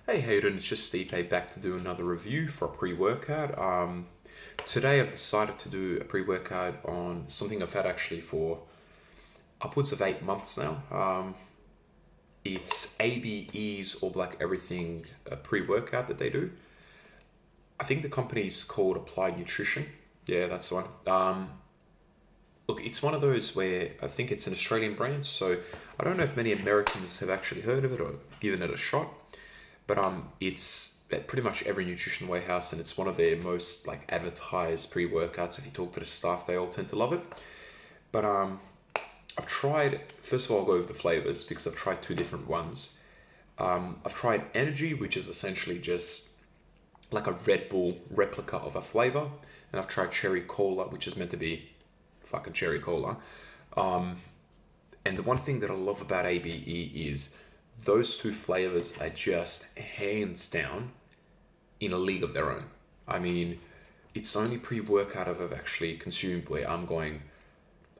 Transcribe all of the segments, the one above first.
Hey Hayden, it's just Stipe back to do another review for a pre-workout. Today I've decided to do a pre-workout on something I've had actually for upwards of 8 months now. It's ABE's All Black Everything pre-workout that they do. I think the company's called Applied Nutrition. Yeah, that's the one. Look, it's one of those where I think it's an Australian brand, so I don't know if many Americans have actually heard of it or given it a shot. But it's at pretty much every nutrition warehouse, and it's one of their most like advertised pre-workouts. If you talk to the staff, they all tend to love it. But I've tried. First of all, I'll go over the flavors because I've tried two different ones. I've tried Energy, which is essentially just like a Red Bull replica of a flavor, and I've tried Cherry Cola, which is meant to be fucking cherry cola. And the one thing that I love about ABE is those two flavors are just hands down in a league of their own. I mean, it's the only pre-workout I've actually consumed where I'm going,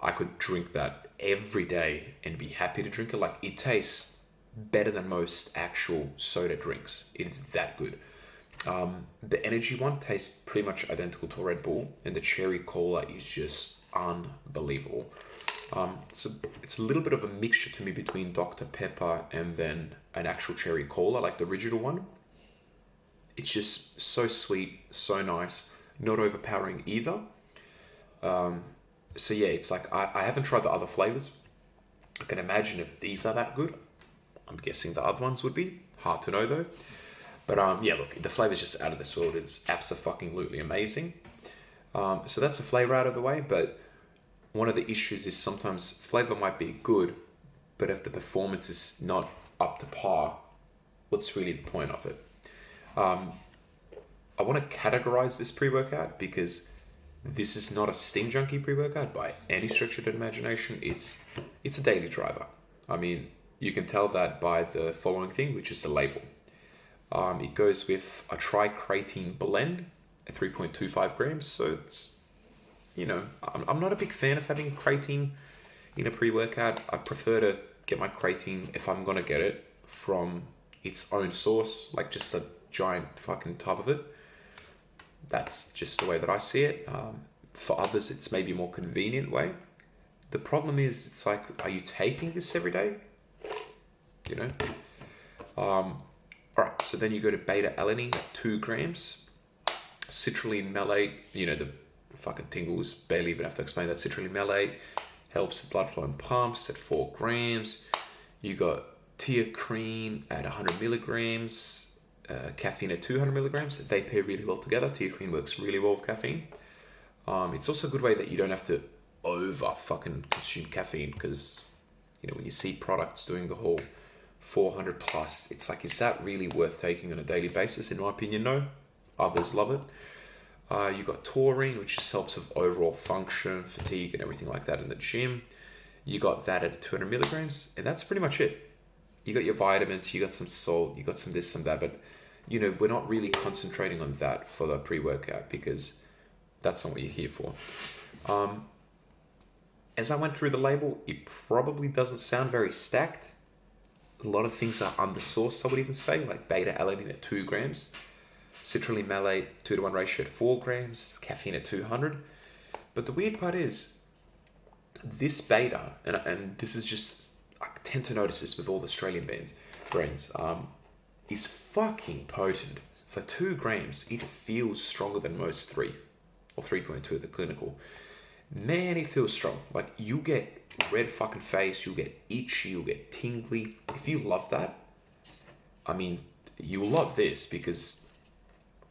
I could drink that every day and be happy to drink it. Like, it tastes better than most actual soda drinks. It's that good. The Energy one tastes pretty much identical to Red Bull, and the Cherry Cola is just unbelievable. So it's a little bit of a mixture to me between Dr. Pepper and then an actual cherry cola, like the original one. It's just so sweet, so nice, not overpowering either. So yeah, it's like I haven't tried the other flavors. I can imagine if these are that good. I'm guessing the other ones would be. Hard to know though. But yeah, look, the flavor's just out of this world. It's absolutely amazing. So that's the flavor out of the way, but one of the issues is sometimes flavor might be good, but if the performance is not up to par, what's really the point of it? I want to categorize this pre-workout because this is not a Steam Junkie pre-workout by any stretch of the imagination. It's a daily driver. I mean, you can tell that by the following thing, which is the label. It goes with a tri-creatine blend at 3.25 grams, so it's, you know, I'm not a big fan of having creatine in a pre-workout. I prefer to get my creatine, if I'm going to get it, from its own source, like just a giant fucking tub of it. That's just the way that I see it. For others, it's maybe a more convenient way. The problem is, it's like, are you taking this every day? You know? All right, so then you go to beta-alanine at 2 grams. Citrulline malate, you know, the fucking tingles, barely even have to explain that. Citrulline malate helps with blood flow and pumps at 4 grams. You got teacrine at 100 milligrams, caffeine at 200 milligrams. They pair really well together. Teacrine works really well with caffeine. It's also a good way that you don't have to over fucking consume caffeine, because, you know, when you see products doing the whole 400 plus, it's like, is that really worth taking on a daily basis? In my opinion, no. Others love it. You got taurine, which just helps with overall function, fatigue, and everything like that in the gym. You got that at 200 milligrams, and that's pretty much it. You got your vitamins, you got some salt, you got some this, some that, but, you know, we're not really concentrating on that for the pre-workout because that's not what you're here for. As I went through the label, it probably doesn't sound very stacked. A lot of things are undersourced, I would even say, like beta-alanine at 2 grams. Citrulline malate 2-to-1 ratio at 4 grams, caffeine at 200. But the weird part is, this beta, and this is just, I tend to notice this with all the Australian brands, is fucking potent. For 2 grams, it feels stronger than most 3, or 3.2 at the clinical. Man, it feels strong. Like, you get red fucking face, you'll get itchy, you'll get tingly. If you love that, I mean, you'll love this because,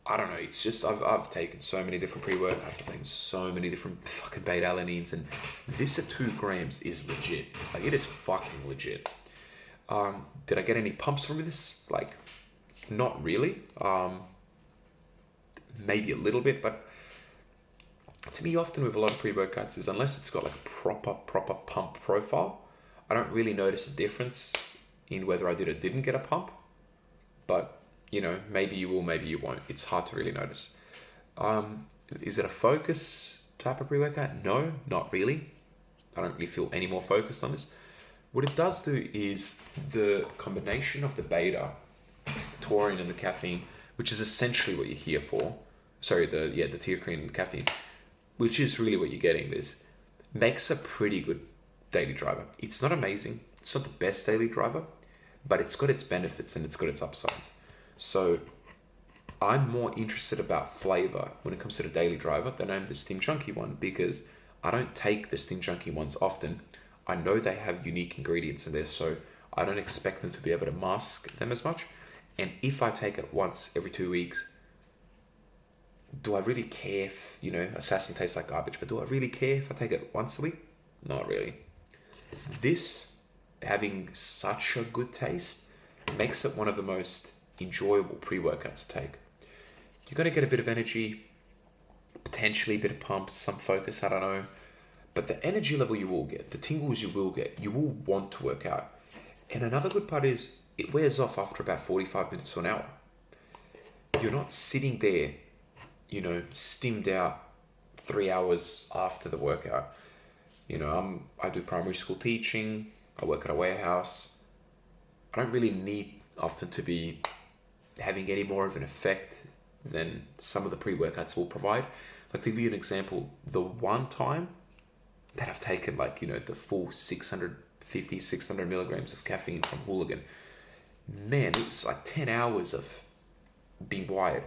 I don't know, it's just, I've taken so many different pre-workouts, I've taken so many different fucking beta-alanines, and this at 2 grams is legit. Like, it is fucking legit. Did I get any pumps from this? Like, not really. Maybe a little bit, but to me, often with a lot of pre-workouts is, unless it's got like a proper pump profile, I don't really notice a difference in whether I did or didn't get a pump. But, you know, maybe you will, maybe you won't. It's hard to really notice. Is it a focus type of pre-workout? No, not really. I don't really feel any more focused on this. What it does do is the combination of the beta taurine and the caffeine, which is essentially what you're here for. Sorry, the teocrine and caffeine, which is really what you're getting. This makes a pretty good daily driver. It's not amazing. It's not the best daily driver, but it's got its benefits and it's got its upsides. So I'm more interested about flavor when it comes to the daily driver than I am the Stim Junkie one, because I don't take the Stim Junkie ones often. I know they have unique ingredients in there, so I don't expect them to be able to mask them as much. And if I take it once every 2 weeks, do I really care if, Assassin tastes like garbage, but do I really care if I take it once a week? Not really. This, having such a good taste, makes it one of the most enjoyable pre-workouts to take. You're going to get a bit of energy, potentially a bit of pumps, some focus, I don't know. But the energy level you will get, the tingles you will get, you will want to work out. And another good part is it wears off after about 45 minutes to an hour. You're not sitting there, stimmed out 3 hours after the workout. I do primary school teaching. I work at a warehouse. I don't really need often to be having any more of an effect than some of the pre-workouts will provide. Like, to give you an example, the one time that I've taken the full 600 milligrams of caffeine from Hooligan, man, it was like 10 hours of being wired.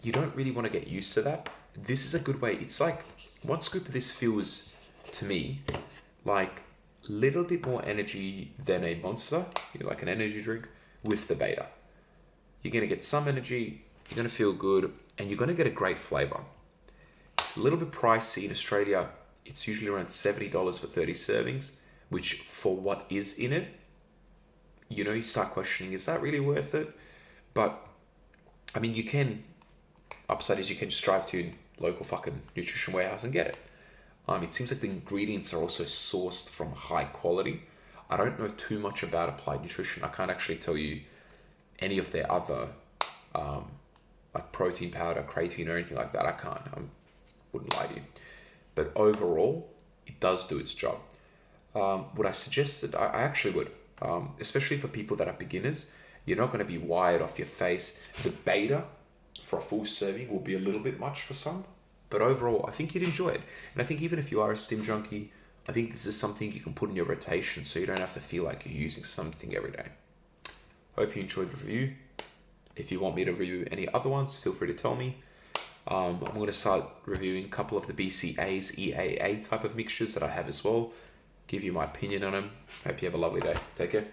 You don't really want to get used to that. This is a good way. It's like one scoop of this feels to me like a little bit more energy than a Monster, like an energy drink with the beta. You're going to get some energy, you're going to feel good, and you're going to get a great flavor. It's a little bit pricey in Australia. It's usually around $70 for 30 servings, which for what is in it, you start questioning, is that really worth it? But I mean, upside is you can just drive to your local fucking nutrition warehouse and get it. It seems like the ingredients are also sourced from high quality. I don't know too much about Applied Nutrition. I can't actually tell you any of their other, like protein powder, creatine, or anything like that. I can't. I wouldn't lie to you. But overall, it does do its job. Would I suggest it? I actually would. Especially for people that are beginners. You're not going to be wired off your face. The beta for a full serving will be a little bit much for some. But overall, I think you'd enjoy it. And I think even if you are a Stim Junkie, I think this is something you can put in your rotation so you don't have to feel like you're using something every day. Hope you enjoyed the review. If you want me to review any other ones, feel free to tell me. I'm going to start reviewing a couple of the BCAAs, EAA type of mixtures that I have as well. Give you my opinion on them. Hope you have a lovely day. Take care.